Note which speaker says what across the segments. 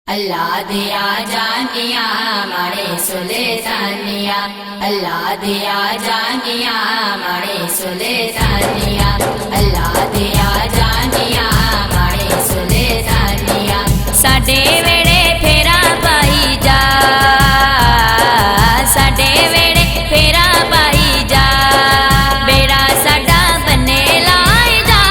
Speaker 1: अल्लाह दिया जानिया माड़े सुल्तानिया, अल्लाह दिया जानिया माड़े सुल्तानिया, अल्लाह दिया जानिया माड़े सुल्तानिया। साडे वेड़े फेरा पाई जा, साडे वेड़े फेरा पाई जा, बेड़ा साडा बन्ने लाई जा।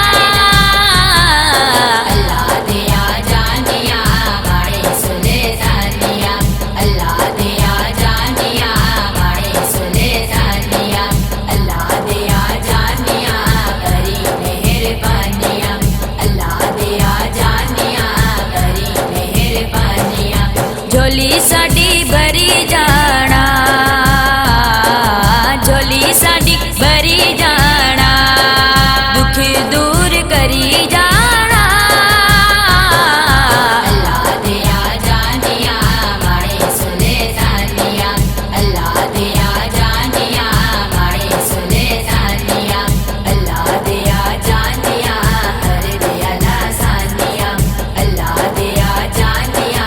Speaker 1: अल्लाह दिया जानिया माड़े सुल्तानिया, अल्लाह दिया जानिया माड़े सुल्तानिया, अल्लाह दिया जानिया बड़ी मेहरबानिया, अल्लाह दिया जानिया बड़ी मेहरबानिया। झोली साडी भरी जाना, झोली साडी भरी जाना, दुख दूर करी जाना। अल्लाह दिया जानिया माड़े सुल्तानिया, अल्लाह दिया जानिया माड़े सुल्तानिया, अल्लाह दिया जानिया हर दिया लासानिया, अल्लाह दिया जानिया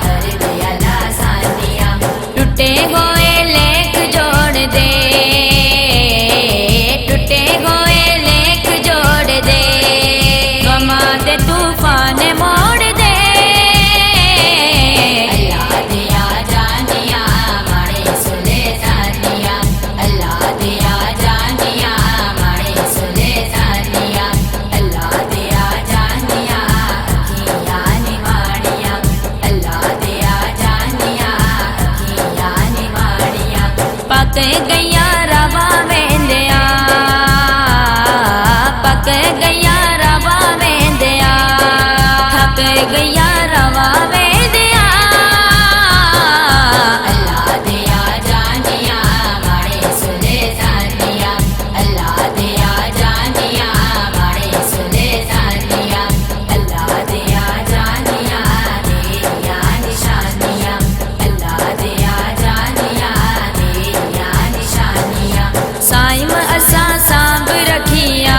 Speaker 1: हर दिया लासानिया। टूटे हुए लेख जोड़ दे, टूटे हुए लेख जोड़ दे, गमा दे तूफान मोड़ दे। अल्लाह दिया जानिया माड़े सुल्तानिया, अल्लाह दिया जानिया माड़े सुल्तानिया, अल्लाह दिया जानिया अखियां निवाड़िया, अल्लाह दिया जानिया अखियां निवाड़िया। पक गया रवा वेंदिया, पक गया रवा वेंदिया, थक गया रवा वेंदिया। अल्लाह दिया जानिया माड़े सुल्तानिया, अल्लाह दिया जानिया माड़े सुल्तानिया, अल्लाह दिया जानिया तेरिया निशानिया, अल्लाह दिया जानिया तेरिया निशानिया। साइम असा सांभ रखिया,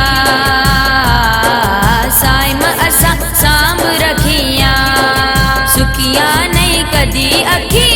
Speaker 1: साइम असा सांभ रखिया, सुखिया नहीं कदी अखी।